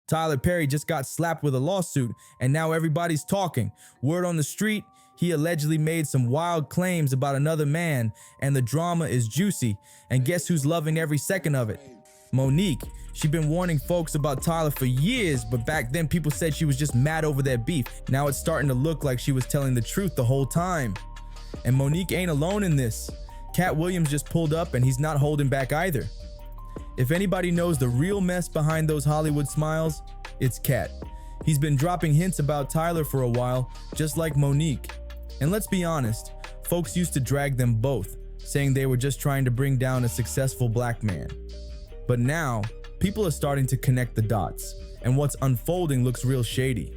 Tyler Perry just got slapped with a lawsuit, and now everybody's talking. Word on the street, he allegedly made some wild claims about another man, and the drama is juicy. And guess who's loving every second of it? Mo'Nique. She'd been warning folks about Tyler for years, but back then people said she was just mad over their beef. Now it's starting to look like she was telling the truth the whole time. And Mo'Nique ain't alone in this. Katt Williams just pulled up, and he's not holding back either. If anybody knows the real mess behind those Hollywood smiles, it's Katt. He's been dropping hints about Tyler for a while, just like Mo'Nique. And let's be honest, folks used to drag them both, saying they were just trying to bring down a successful black man. But now, people are starting to connect the dots, and what's unfolding looks real shady.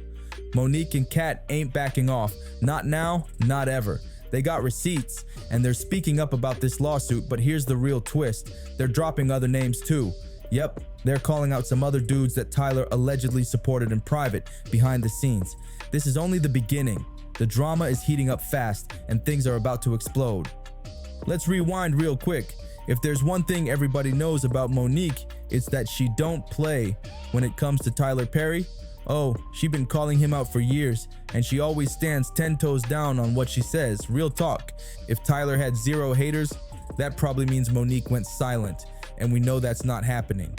Mo'Nique and Katt ain't backing off, not now, not ever. They got receipts, and they're speaking up about this lawsuit, but here's the real twist. They're dropping other names too. Yep, they're calling out some other dudes that Tyler allegedly supported in private, behind the scenes. This is only the beginning. The drama is heating up fast, and things are about to explode. Let's rewind real quick. If there's one thing everybody knows about Mo'Nique, it's that she don't play when it comes to Tyler Perry. Oh, she been calling him out for years, and she always stands 10 toes down on what she says. Real talk. If Tyler had 0 haters, that probably means Mo'Nique went silent, and we know that's not happening.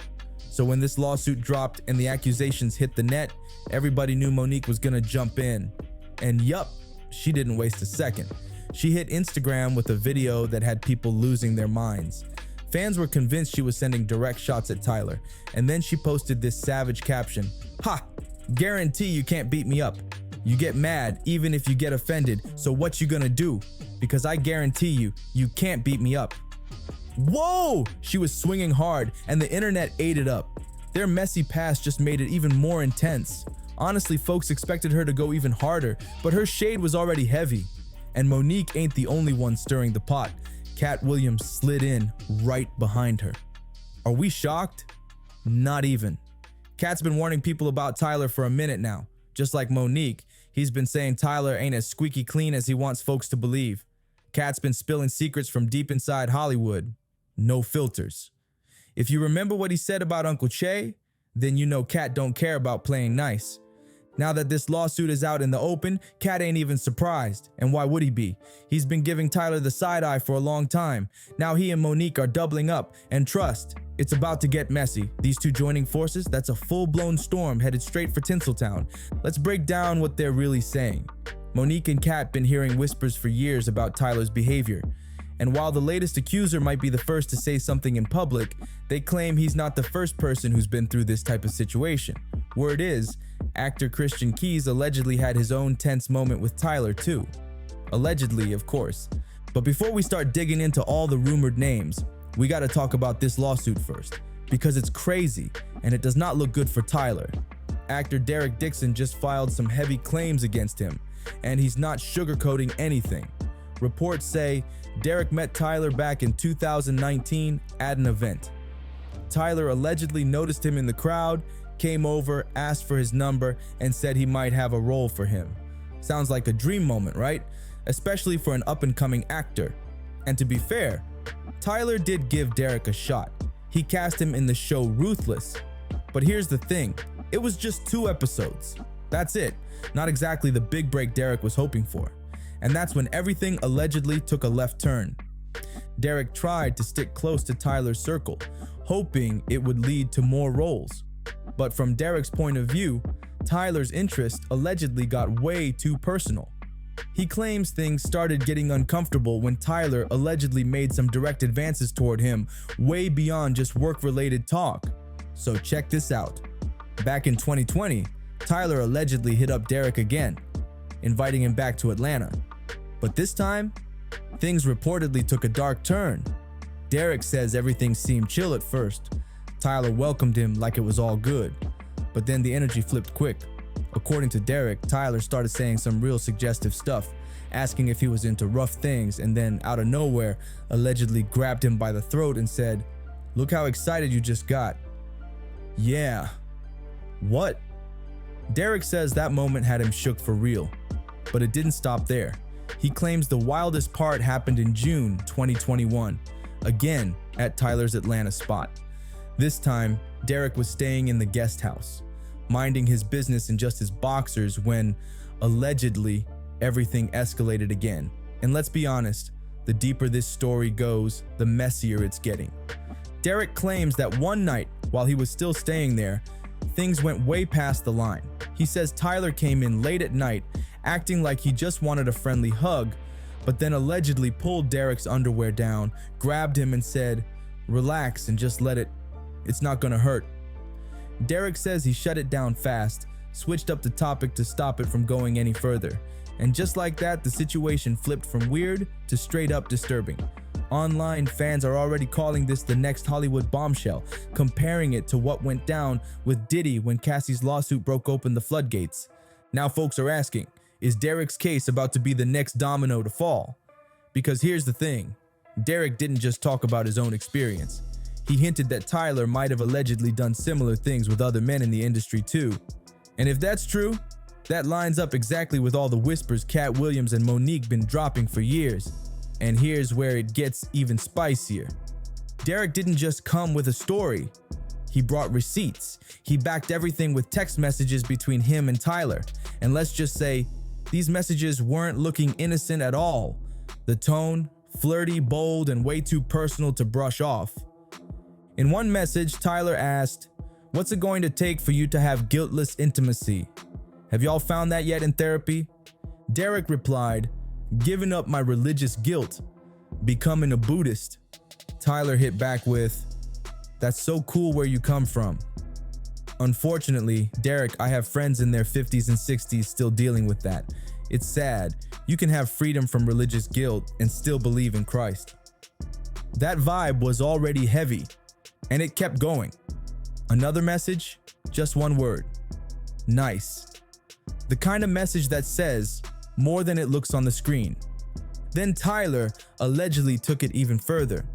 So when this lawsuit dropped and the accusations hit the net, everybody knew Mo'Nique was gonna jump in. And yup, she didn't waste a second. She hit Instagram with a video that had people losing their minds. Fans were convinced she was sending direct shots at Tyler, and then she posted this savage caption: "Ha! Guarantee you can't beat me up. You get mad even if you get offended, so what you gonna do? Because I guarantee you can't beat me up." Whoa! She was swinging hard, and the internet ate it up. Their messy past just made it even more intense. Honestly, folks expected her to go even harder, but her shade was already heavy. And Mo'Nique ain't the only one stirring the pot. Katt Williams slid in right behind her. Are we shocked? Not even. Katt's been warning people about Tyler for a minute now. Just like Mo'Nique, he's been saying Tyler ain't as squeaky clean as he wants folks to believe. Katt's been spilling secrets from deep inside Hollywood. No filters. If you remember what he said about Uncle Che, then you know Katt don't care about playing nice. Now that this lawsuit is out in the open, Katt ain't even surprised. And why would he be? He's been giving Tyler the side eye for a long time. Now he and Mo'Nique are doubling up, and trust, it's about to get messy. These two joining forces, that's a full-blown storm headed straight for Tinseltown. Let's break down what they're really saying. Mo'Nique and Katt been hearing whispers for years about Tyler's behavior. And while the latest accuser might be the first to say something in public, they claim he's not the first person who's been through this type of situation. Word is, actor Christian Keys allegedly had his own tense moment with Tyler too. Allegedly, of course. But before we start digging into all the rumored names, we gotta talk about this lawsuit first, because it's crazy and it does not look good for Tyler. Actor Dixon just filed some heavy claims against him, and he's not sugarcoating anything. Reports say Derek met Tyler back in 2019 at an event. Tyler allegedly noticed him in the crowd, came over, asked for his number, and said he might have a role for him. Sounds like a dream moment, right? Especially for an up-and-coming actor. And to be fair, Tyler did give Derek a shot. He cast him in the show Ruthless. But here's the thing, it was just 2 episodes. That's it, not exactly the big break Derek was hoping for. And that's when everything allegedly took a left turn. Derek tried to stick close to Tyler's circle, hoping it would lead to more roles. But from Derek's point of view, Tyler's interest allegedly got way too personal. He claims things started getting uncomfortable when Tyler allegedly made some direct advances toward him way beyond just work-related talk. So check this out. Back in 2020, Tyler allegedly hit up Derek again, inviting him back to Atlanta. But this time, things reportedly took a dark turn. Derek says everything seemed chill at first. Tyler welcomed him like it was all good, but then the energy flipped quick. According to Derek, Tyler started saying some real suggestive stuff, asking if he was into rough things, and then out of nowhere, allegedly grabbed him by the throat and said, "Look how excited you just got." Yeah. What? Derek says that moment had him shook for real, but it didn't stop there. He claims the wildest part happened in June 2021, again at Tyler's Atlanta spot. This time, Derek was staying in the guest house. minding his business in just his boxers when, allegedly, everything escalated again. And let's be honest, the deeper this story goes, the messier it's getting. Derek claims that one night, while he was still staying there, things went way past the line. He says Tyler came in late at night, acting like he just wanted a friendly hug, but then allegedly pulled Derek's underwear down, grabbed him and said, "Relax and just let it, it's not gonna hurt." Derek says he shut it down fast, switched up the topic to stop it from going any further. And just like that, the situation flipped from weird to straight up disturbing. Online fans are already calling this the next Hollywood bombshell, comparing it to what went down with Diddy when Cassie's lawsuit broke open the floodgates. Now folks are asking, is Derek's case about to be the next domino to fall? Because here's the thing, Derek didn't just talk about his own experience. He hinted that Tyler might have allegedly done similar things with other men in the industry too. And if that's true, that lines up exactly with all the whispers Katt Williams and Mo'Nique been dropping for years. And here's where it gets even spicier. Derek didn't just come with a story. He brought receipts. He backed everything with text messages between him and Tyler. And let's just say, these messages weren't looking innocent at all. The tone, flirty, bold, and way too personal to brush off. In one message, Tyler asked, "What's it going to take for you to have guiltless intimacy? Have y'all found that yet in therapy?" Derek replied, "Giving up my religious guilt, becoming a Buddhist." Tyler hit back with, "That's so cool where you come from." Unfortunately, Derek, I have friends in their 50s and 60s still dealing with that. It's sad. You can have freedom from religious guilt and still believe in Christ. That vibe was already heavy, and it kept going. Another message, just one word, nice. The kind of message that says more than it looks on the screen. Then Tyler allegedly took it even further.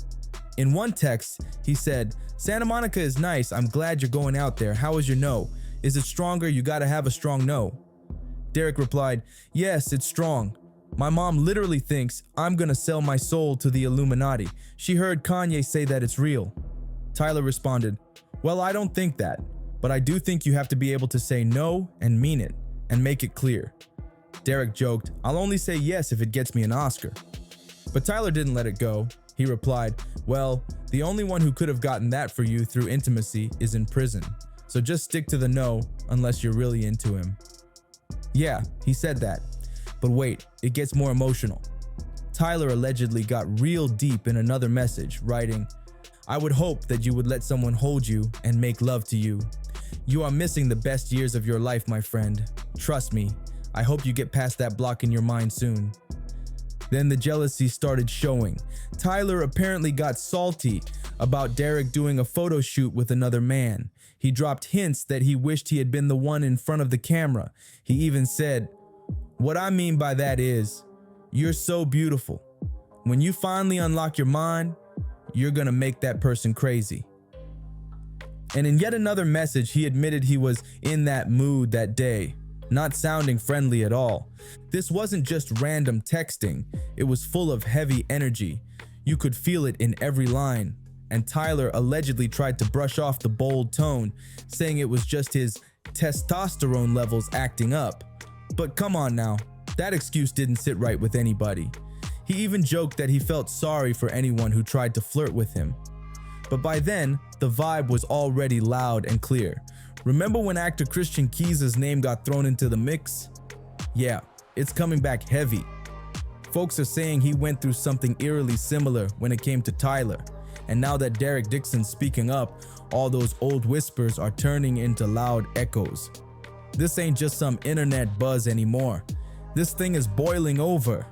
In one text, he said, "Santa Monica is nice. I'm glad you're going out there. How is your no? Is it stronger? You gotta have a strong no." Derek replied, "Yes, it's strong. My mom literally thinks I'm gonna sell my soul to the Illuminati. She heard Kanye say that it's real." Tyler responded, "Well, I don't think that, but I do think you have to be able to say no and mean it, and make it clear." Derek joked, "I'll only say yes if it gets me an Oscar." But Tyler didn't let it go. He replied, "Well, the only one who could have gotten that for you through intimacy is in prison. So just stick to the no unless you're really into him." Yeah, he said that. But wait, it gets more emotional. Tyler allegedly got real deep in another message, writing, "I would hope that you would let someone hold you and make love to you. You are missing the best years of your life, my friend. Trust me, I hope you get past that block in your mind soon." Then the jealousy started showing. Tyler apparently got salty about Derek doing a photo shoot with another man. He dropped hints that he wished he had been the one in front of the camera. He even said, "What I mean by that is, you're so beautiful. When you finally unlock your mind, you're gonna make that person crazy." And in yet another message, he admitted he was in that mood that day, not sounding friendly at all. This wasn't just random texting, it was full of heavy energy. You could feel it in every line. And Tyler allegedly tried to brush off the bold tone, saying it was just his testosterone levels acting up. But come on now, that excuse didn't sit right with anybody. He even joked that he felt sorry for anyone who tried to flirt with him. But by then, the vibe was already loud and clear. Remember when actor Christian Key's name got thrown into the mix? Yeah, it's coming back heavy. Folks are saying he went through something eerily similar when it came to Tyler. And now that Derek Dixon's speaking up, all those old whispers are turning into loud echoes. This ain't just some internet buzz anymore. This thing is boiling over.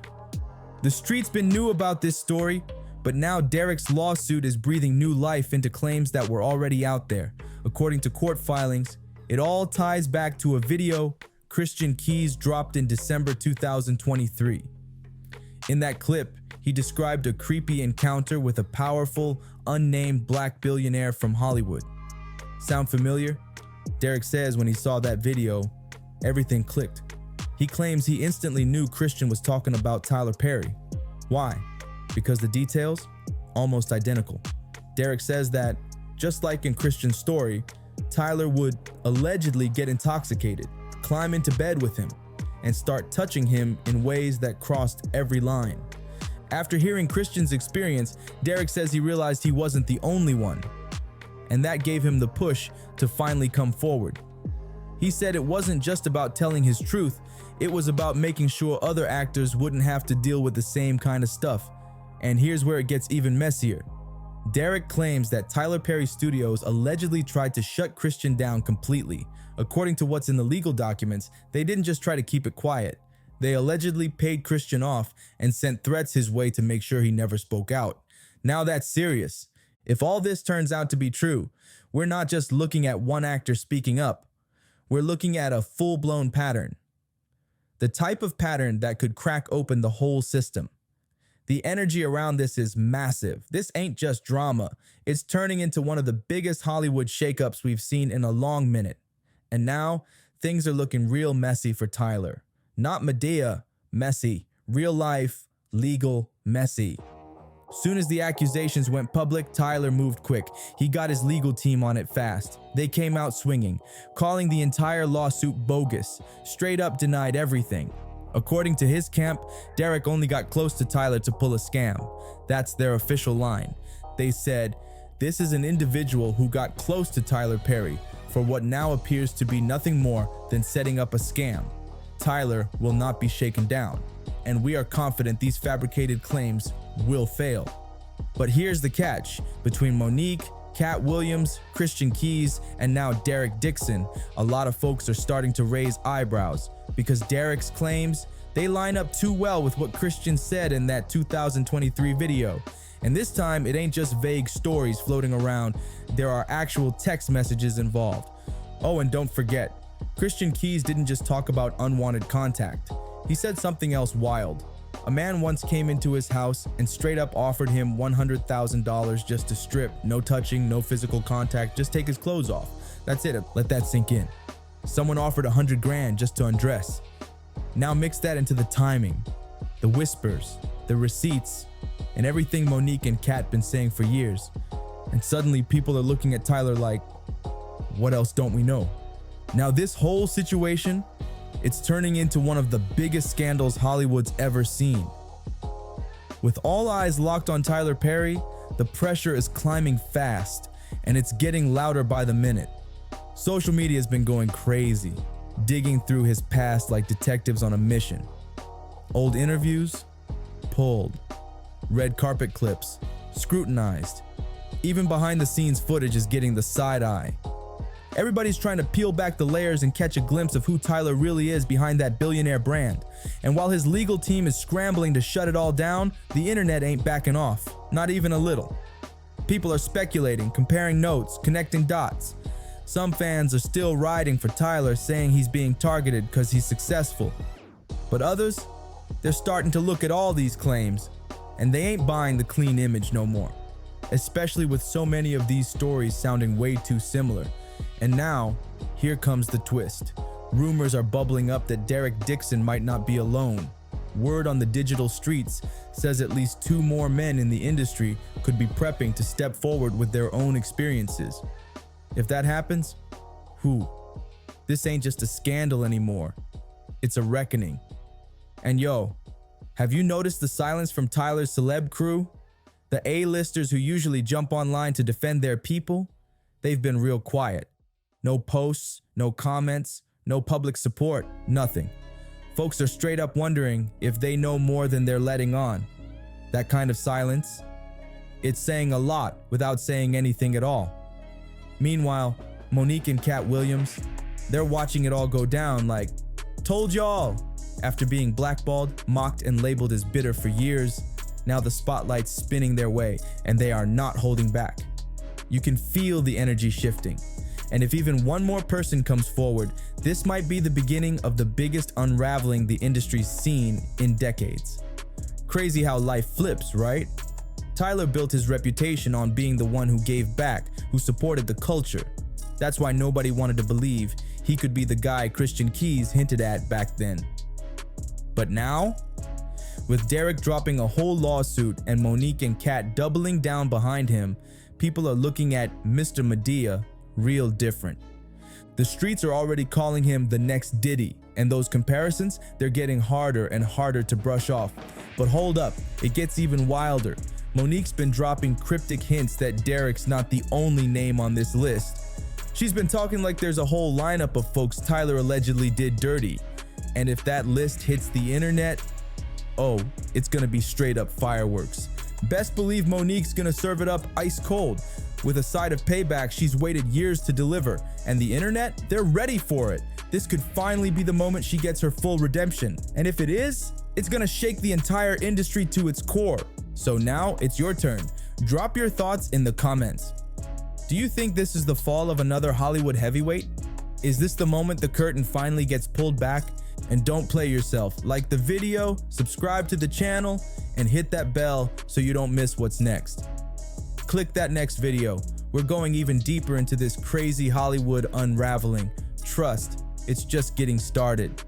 The streets been new about this story, but now Derek's lawsuit is breathing new life into claims that were already out there. According to court filings, it all ties back to a video Christian Key's dropped in December 2023. In that clip, he described a creepy encounter with a powerful, unnamed black billionaire from Hollywood. Sound familiar? Derek says when he saw that video, everything clicked. He claims he instantly knew Christian was talking about Tyler Perry. Why? Because the details? Almost identical. Derek says that, just like in Christian's story, Tyler would allegedly get intoxicated, climb into bed with him, and start touching him in ways that crossed every line. After hearing Christian's experience, Derek says he realized he wasn't the only one, and that gave him the push to finally come forward. He said it wasn't just about telling his truth, it was about making sure other actors wouldn't have to deal with the same kind of stuff. And here's where it gets even messier. Derek claims that Tyler Perry Studios allegedly tried to shut Christian down completely. According to what's in the legal documents, they didn't just try to keep it quiet. They allegedly paid Christian off and sent threats his way to make sure he never spoke out. Now that's serious. If all this turns out to be true, we're not just looking at one actor speaking up. We're looking at a full-blown pattern. The type of pattern that could crack open the whole system. The energy around this is massive. This ain't just drama. It's turning into one of the biggest Hollywood shakeups we've seen in a long minute. And now, things are looking real messy for Tyler. Not Madea, messy. Real life, legal, messy. Soon as the accusations went public, Tyler moved quick. He got his legal team on it fast. They came out swinging, calling the entire lawsuit bogus, straight up denied everything. According to his camp, Derek only got close to Tyler to pull a scam. That's their official line. They said, "This is an individual who got close to Tyler Perry for what now appears to be nothing more than setting up a scam. Tyler will not be shaken down, and we are confident these fabricated claims will fail." But here's the catch. Between Mo'Nique, Katt Williams, Christian Keys, and now Derek Dixon, a lot of folks are starting to raise eyebrows because Derek's claims, they line up too well with what Christian said in that 2023 video. And this time, it ain't just vague stories floating around, there are actual text messages involved. Oh, and don't forget, Christian Keys didn't just talk about unwanted contact. He said something else wild. A man once came into his house and straight up offered him $100,000 just to strip, no touching, no physical contact, just take his clothes off. That's it, let that sink in. Someone offered $100 grand just to undress. Now mix that into the timing, the whispers, the receipts, and everything Mo'Nique and Katt been saying for years. And suddenly people are looking at Tyler like, what else don't we know? Now this whole situation, it's turning into one of the biggest scandals Hollywood's ever seen. With all eyes locked on Tyler Perry, the pressure is climbing fast, and it's getting louder by the minute. Social media has been going crazy, digging through his past like detectives on a mission. Old interviews, pulled. Red carpet clips, scrutinized. Even behind the scenes footage is getting the side eye. Everybody's trying to peel back the layers and catch a glimpse of who Tyler really is behind that billionaire brand. And while his legal team is scrambling to shut it all down, the internet ain't backing off, not even a little. People are speculating, comparing notes, connecting dots. Some fans are still riding for Tyler, saying he's being targeted because he's successful. But others, they're starting to look at all these claims, and they ain't buying the clean image no more. Especially with so many of these stories sounding way too similar. And now, here comes the twist. Rumors are bubbling up that Derek Dixon might not be alone. Word on the digital streets says at least 2 more men in the industry could be prepping to step forward with their own experiences. If that happens, this ain't just a scandal anymore. It's a reckoning. And yo, have you noticed the silence from Tyler's celeb crew? The A-listers who usually jump online to defend their people? They've been real quiet. No posts, no comments, no public support, nothing. Folks are straight up wondering if they know more than they're letting on. That kind of silence, it's saying a lot without saying anything at all. Meanwhile, Mo'Nique and Katt Williams, they're watching it all go down like, told y'all. After being blackballed, mocked, and labeled as bitter for years, now the spotlight's spinning their way, and they are not holding back. You can feel the energy shifting. And if even one more person comes forward, this might be the beginning of the biggest unraveling the industry's seen in decades. Crazy how life flips, right? Tyler built his reputation on being the one who gave back, who supported the culture. That's why nobody wanted to believe he could be the guy Christian Keys hinted at back then. But now, with Derek dropping a whole lawsuit and Mo'Nique and Katt doubling down behind him, people are looking at Mr. Madea real different. The streets are already calling him the next Diddy, and those comparisons, they're getting harder and harder to brush off. But hold up, it gets even wilder. Mo'Nique's been dropping cryptic hints that Derek's not the only name on this list. She's been talking like there's a whole lineup of folks Tyler allegedly did dirty. And if that list hits the internet, oh, it's gonna be straight up fireworks. Best believe Mo'Nique's gonna serve it up ice cold. With a side of payback she's waited years to deliver, and the internet, they're ready for it. This could finally be the moment she gets her full redemption. And if it is, it's gonna shake the entire industry to its core. So now it's your turn. Drop your thoughts in the comments. Do you think this is the fall of another Hollywood heavyweight? Is this the moment the curtain finally gets pulled back? And don't play yourself. Like the video, subscribe to the channel, and hit that bell so you don't miss what's next. Click that next video. We're going even deeper into this crazy Hollywood unraveling. Trust, it's just getting started.